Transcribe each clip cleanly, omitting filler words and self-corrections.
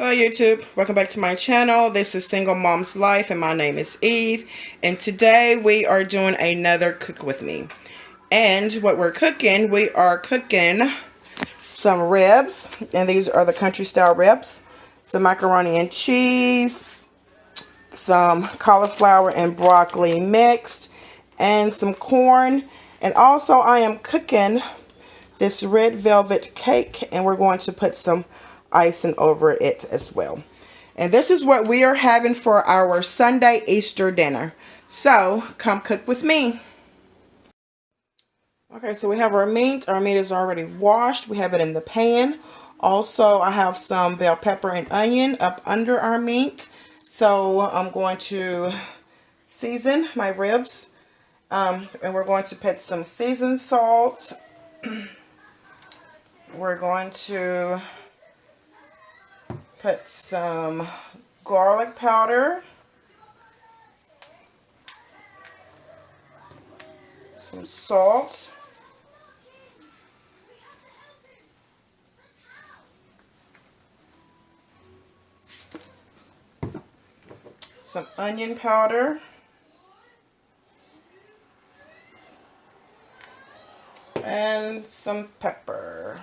Hello YouTube, welcome back to my channel. This is Single Mom's Life and my name is Eve. And today we are doing another cook with me. And what we are cooking some ribs. And these are the country style ribs. Some macaroni and cheese. Some cauliflower and broccoli mixed. And some corn. And also I am cooking this red velvet cake. And we're going to put some icing over it as well. And this is what we are having for our Sunday Easter dinner. So come cook with me. Okay, so we have our meat. Our meat is already washed. We have it in the pan. Also, I have some bell pepper and onion up under our meat. So I'm going to season my ribs. And we're going to put some seasoned salt. We're going to put some garlic powder, some salt, some onion powder, and some pepper.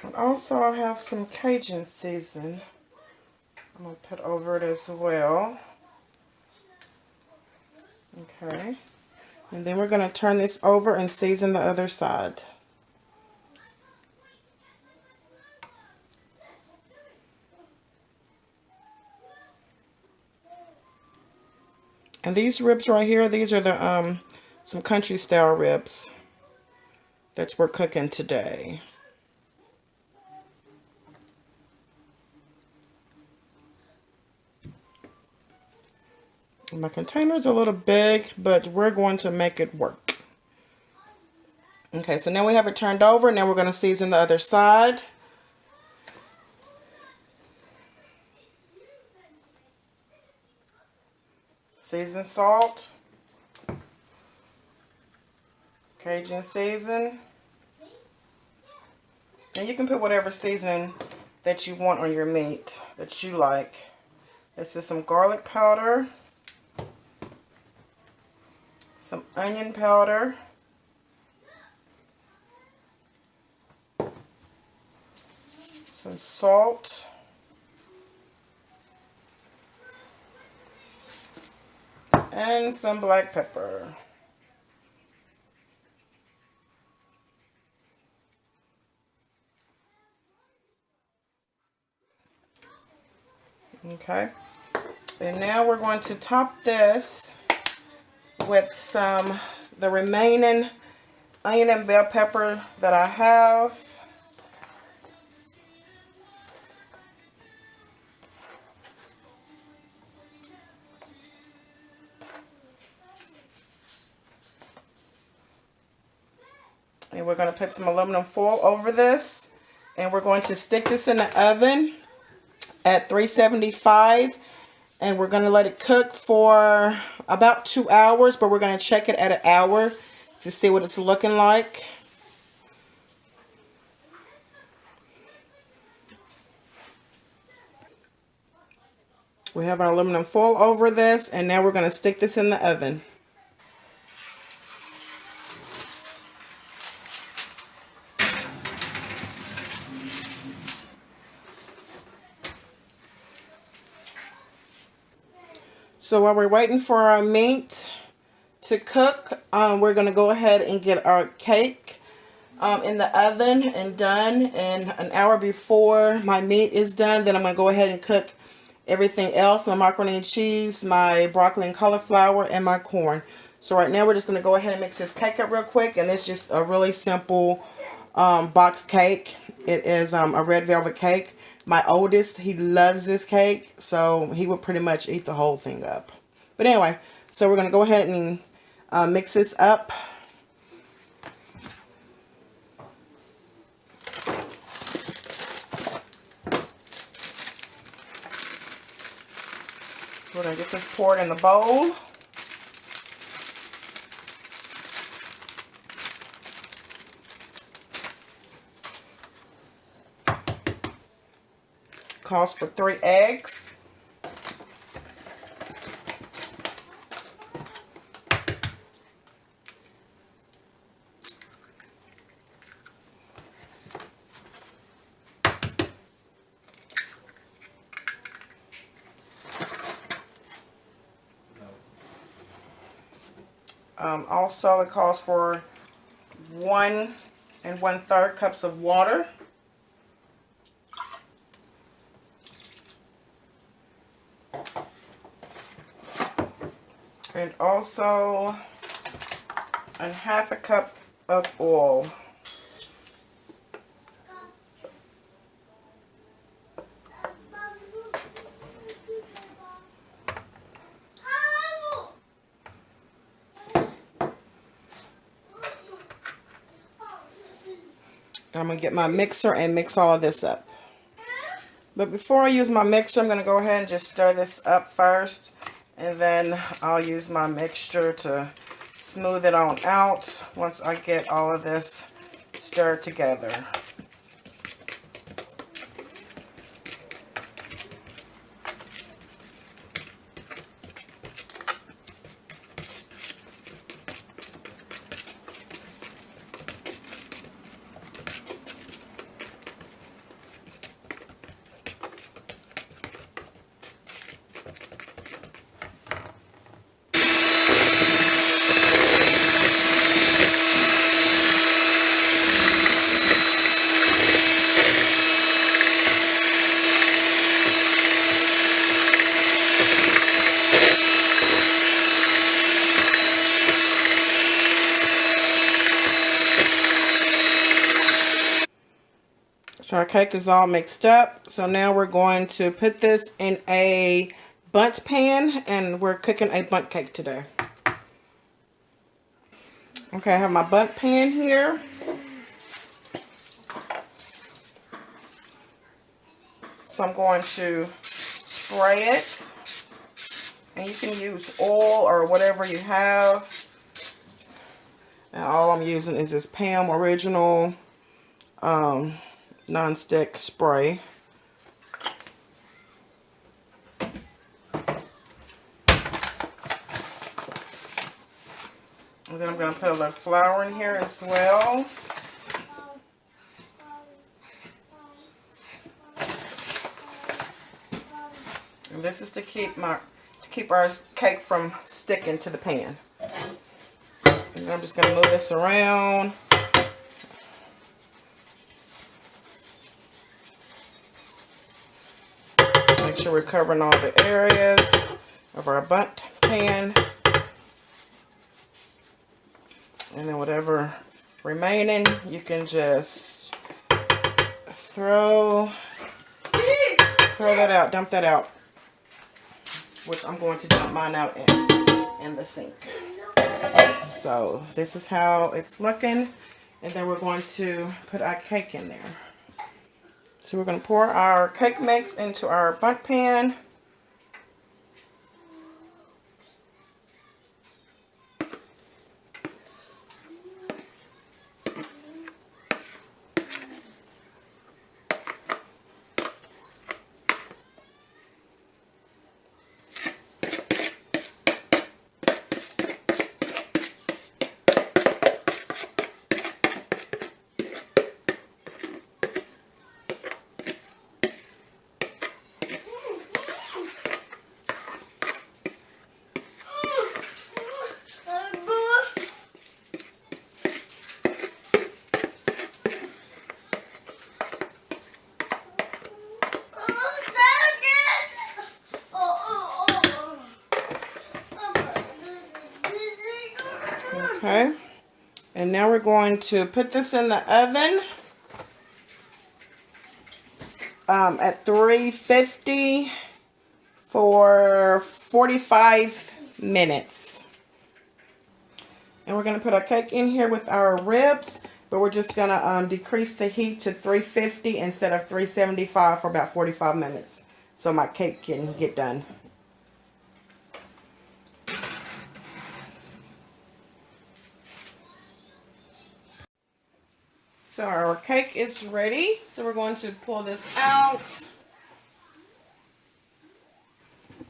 And also I have some Cajun season. I'm going to put over it as well. Okay. And then we're going to turn this over and season the other side. And these ribs right here, these are the some country style ribs that we're cooking today. My container's a little big, but we're going to make it work. Okay, so now we have it turned over. Now we're going to season the other side. Seasoned salt. Cajun season. And you can put whatever seasoning that you want on your meat that you like. This is some garlic powder. Some onion powder, some salt, and some black pepper. Okay, and now we're going to top this with the remaining onion and bell pepper that I have. And we're going to put some aluminum foil over this. And we're going to stick this in the oven at 375. And we're going to let it cook for about 2 hours. But we're going to check it at an hour to see what it's looking like. We have our aluminum foil over this. And now we're going to stick this in the oven. So while we're waiting for our meat to cook, we're going to go ahead and get our cake in the oven and done. And an hour before my meat is done, then I'm going to go ahead and cook everything else. My macaroni and cheese, my broccoli and cauliflower, and my corn. So right now we're just going to go ahead and mix this cake up real quick. And it's just a really simple box cake. It is a red velvet cake. My oldest, he loves this cake, so he would pretty much eat the whole thing up. But anyway, so we're going to go ahead and mix this up. So we're going to get this poured in the bowl. calls for 3 eggs. Also, it calls for 1 1/3 cups of water. And also 1/2 cup of oil. I'm going to get my mixer and mix all of this up. But before I use my mixer, I'm going to go ahead and just stir this up first. And then I'll use my mixture to smooth it on out once I get all of this stirred together. So our cake is all mixed up. So now we're going to put this in a bundt pan, and we're cooking a bundt cake today. Okay, I have my bundt pan here. So I'm going to spray it. And you can use oil or whatever you have. And all I'm using is this Pam Original non-stick spray. And then I'm going to put a little flour in here as well. And this is to keep our cake from sticking to the pan. And I'm just going to move this around. Make sure we're covering all the areas of our bundt pan. And then whatever remaining, you can just throw that out, dump that out. Which I'm going to dump mine out in the sink. So this is how it's looking. And then we're going to put our cake in there. So we're going to pour our cake mix into our bundt pan. Okay, and now we're going to put this in the oven at 350 for 45 minutes. And we're going to put our cake in here with our ribs, but we're just going to decrease the heat to 350 instead of 375 for about 45 minutes so my cake can get done. So our cake is ready. So we're going to pull this out.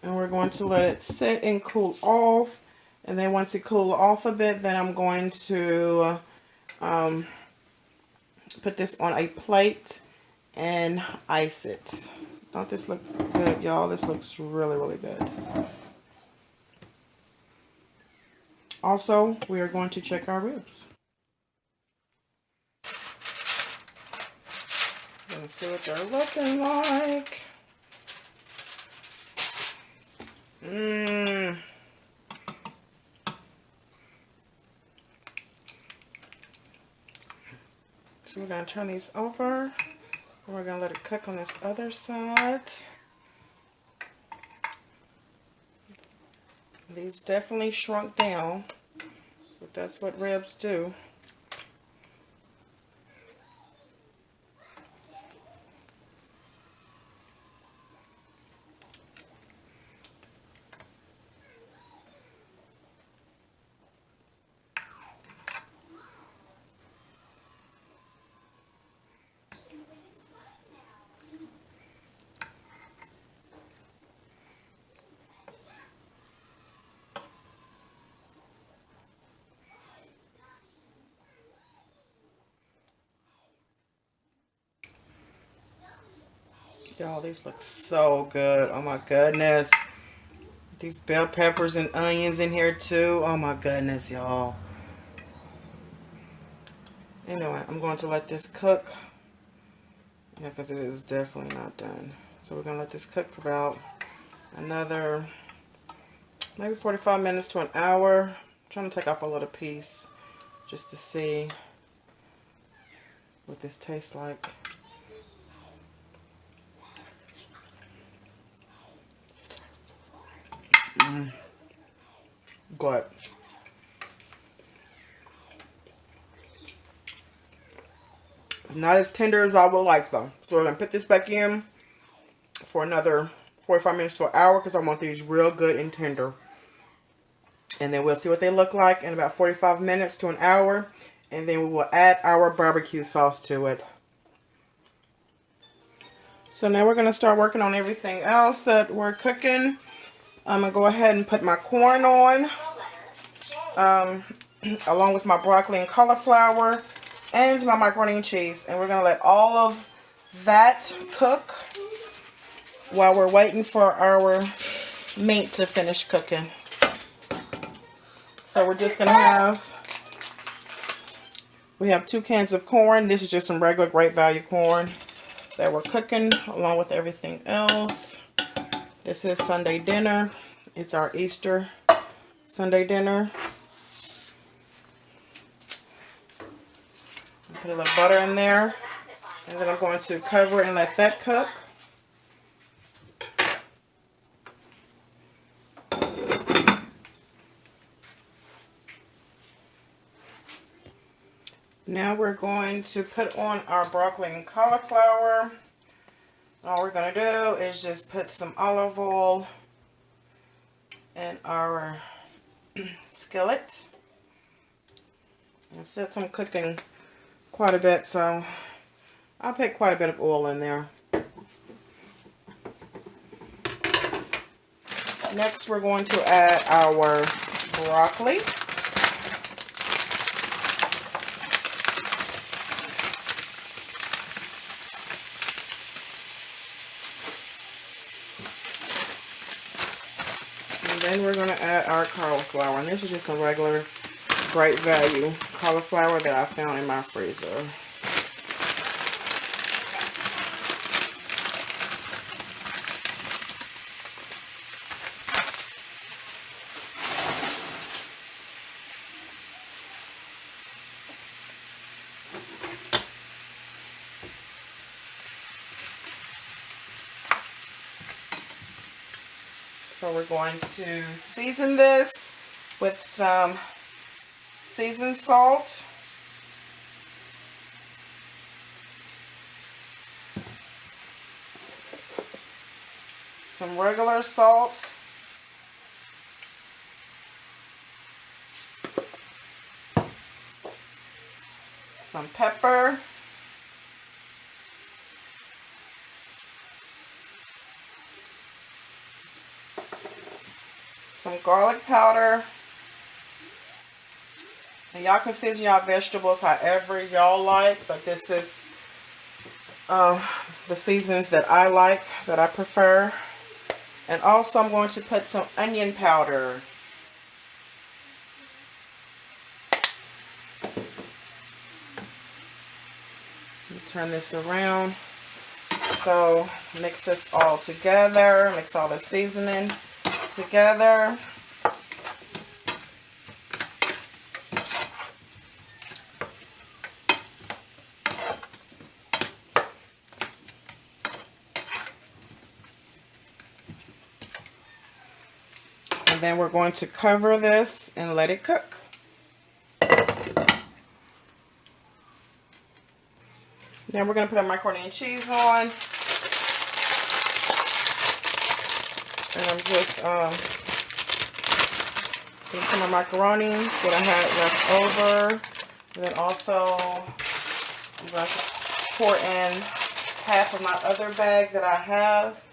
And we're going to let it sit and cool off. And then once it cools off a bit, then I'm going to put this on a plate and ice it. Don't this look good, y'all? This looks really, really good. Also, we are going to check our ribs. Let's see what they're looking like. So we're going to turn these over. And we're going to let it cook on this other side. These definitely shrunk down, but that's what ribs do. Y'all, these look so good. Oh my goodness. These bell peppers and onions in here too. Oh my goodness, y'all. Anyway, I'm going to let this cook. Yeah, because it is definitely not done. So we're going to let this cook for about another maybe 45 minutes to an hour. I'm trying to take off a little piece just to see what this tastes like. Good. Not as tender as I would like though. So we're going to put this back in for another 45 minutes to an hour because I want these real good and tender. And then we'll see what they look like in about 45 minutes to an hour. And then we will add our barbecue sauce to it. So now we're going to start working on everything else that we're cooking. I'm going to go ahead and put my corn on. Along with my broccoli and cauliflower. And my macaroni and cheese. And we're going to let all of that cook while we're waiting for our meat to finish cooking. So we're just going to we have 2 cans of corn. This is just some regular Great Value corn that we're cooking along with everything else. This is Sunday dinner. It's our Easter Sunday dinner. Put a little butter in there. And then I'm going to cover it and let that cook. Now we're going to put on our broccoli and cauliflower. All we're going to do is just put some olive oil in our skillet. And since I'm cooking quite a bit, so I'll put quite a bit of oil in there. Next, we're going to add our broccoli. And then we're going to add our cauliflower. And this is just some regular Great Value cauliflower that I found in my freezer. So we're going to season this with some seasoned salt, some regular salt, some pepper, some garlic powder. And y'all can season y'all vegetables however y'all like, but this is the seasons that I like, that I prefer. And also I'm going to put some onion powder. Turn this around. So mix this all together, mix all the seasoning together. And then we're going to cover this and let it cook. Then we're going to put our macaroni and cheese on. And I'm just putting some of my macaroni that I had left over. And then also I'm going to pour in half of my other bag that I have.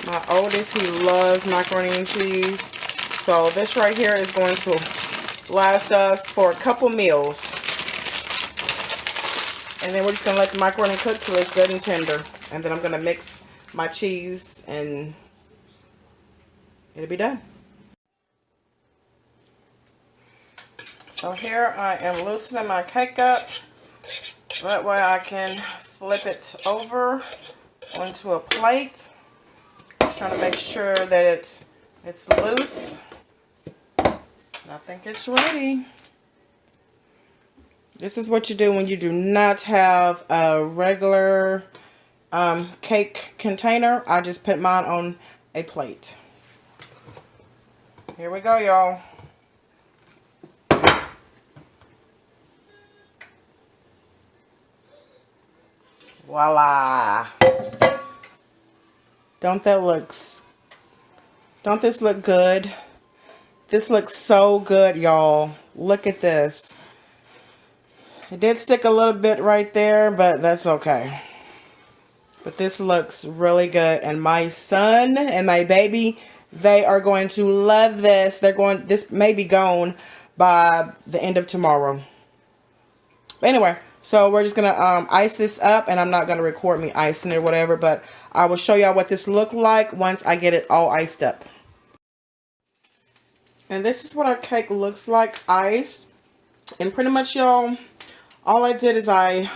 My oldest, he loves macaroni and cheese. So this right here is going to last us for a couple meals. And then we're just going to let the macaroni cook till it's good and tender. And then I'm going to mix my cheese and it'll be done. So here I am loosening my cake up. That way I can flip it over onto a plate. Just trying to make sure that it's loose. I think it's ready. This is what you do when you do not have a regular cake container. I just put mine on a plate. Here we go, y'all. Voila. Don't this look good? This looks so good, y'all. Look at this. It did stick a little bit right there, but that's okay. But this looks really good. And my son and my baby, they are going to love this. This may be gone by the end of tomorrow. But anyway, so we're just going to ice this up. And I'm not going to record me icing it or whatever. But I will show y'all what this look like once I get it all iced up. And this is what our cake looks like iced. And pretty much, y'all, all I did is I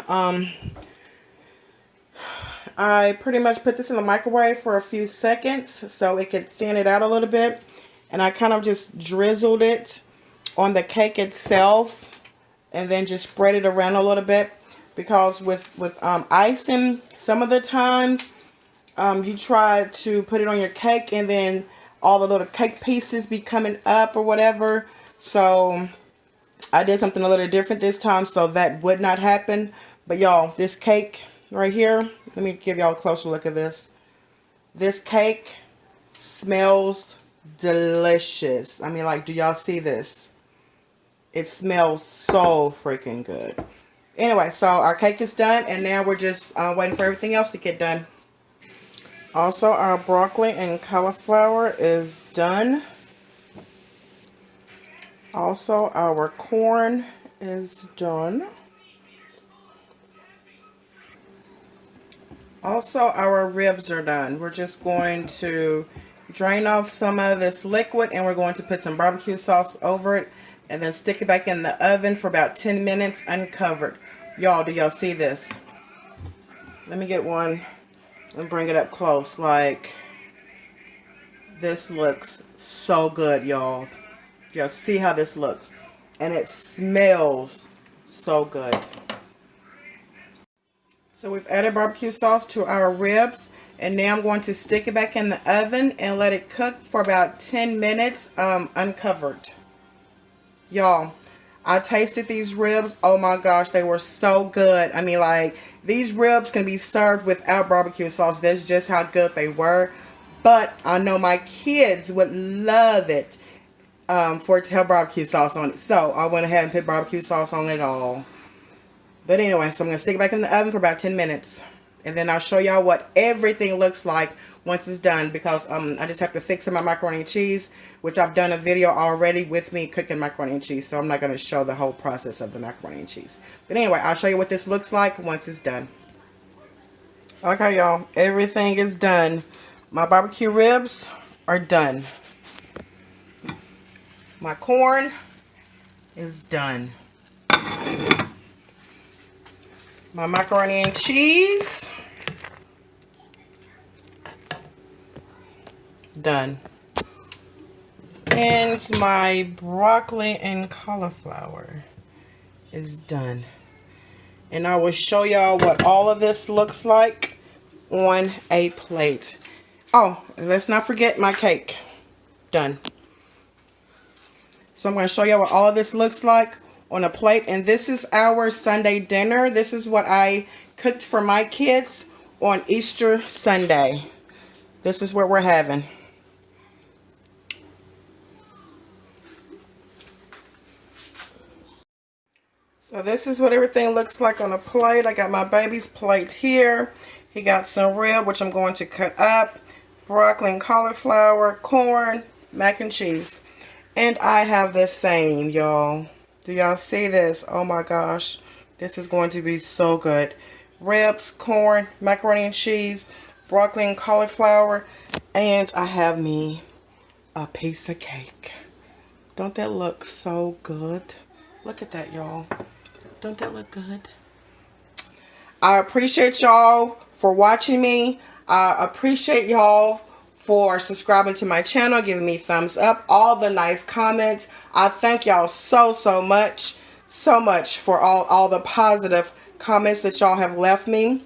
pretty much put this in the microwave for a few seconds so it could thin it out a little bit. And I kind of just drizzled it on the cake itself and then just spread it around a little bit. Because with icing, some of the times you try to put it on your cake and then all the little cake pieces be coming up or whatever. So I did something a little different this time so that would not happen. But y'all, this cake right here, let me give y'all a closer look at this. This cake smells delicious. I mean, like, do y'all see this? It smells so freaking good. Anyway, so our cake is done and now we're just waiting for everything else to get done. Also, our broccoli and cauliflower is done. Also, our corn is done. Also, our ribs are done. We're just going to drain off some of this liquid and we're going to put some barbecue sauce over it and then stick it back in the oven for about 10 minutes uncovered. Y'all, do y'all see this? Let me get one and bring it up close. Like, this looks so good, y'all. Y'all see how this looks? And it smells so good. So we've added barbecue sauce to our ribs. And now I'm going to stick it back in the oven and let it cook for about 10 minutes uncovered. Y'all, I tasted these ribs. Oh my gosh, they were so good. I mean, like, these ribs can be served without barbecue sauce. That's just how good they were. But I know my kids would love it for it to have barbecue sauce on it. So I went ahead and put barbecue sauce on it all. But anyway, so I'm going to stick it back in the oven for about 10 minutes. and then I'll show y'all what everything looks like once it's done, because I just have to fix my macaroni and cheese, which I've done a video already with me cooking macaroni and cheese, so I'm not going to show the whole process of the macaroni and cheese. But anyway, I'll show you what this looks like once it's done. Okay, y'all, everything is done. My barbecue ribs are done. My corn is done. My macaroni and cheese, done. And my broccoli and cauliflower is done. And I will show y'all what all of this looks like on a plate. Oh, let's not forget my cake. Done. So I'm going to show y'all what all of this looks like on a plate. And this is our Sunday dinner. This is what I cooked for my kids on Easter Sunday. This is what we're having. So this is what everything looks like on a plate. I got my baby's plate here. He got some rib, which I'm going to cut up, broccoli and cauliflower, corn, mac and cheese. And I have the same, y'all. Do y'all see this? Oh my gosh. This is going to be so good. Ribs, corn, macaroni and cheese, broccoli and cauliflower. And I have me a piece of cake. Don't that look so good? Look at that, y'all. Don't that look good? I appreciate y'all for watching me. I appreciate y'all for subscribing to my channel, giving me thumbs up, all the nice comments. I thank y'all so much for all the positive comments that y'all have left me.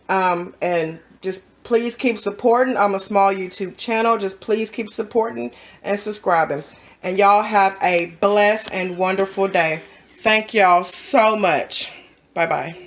And just please keep supporting. I'm a small YouTube channel. Just please keep supporting and subscribing. And y'all have a blessed and wonderful day. Thank y'all so much. Bye-bye.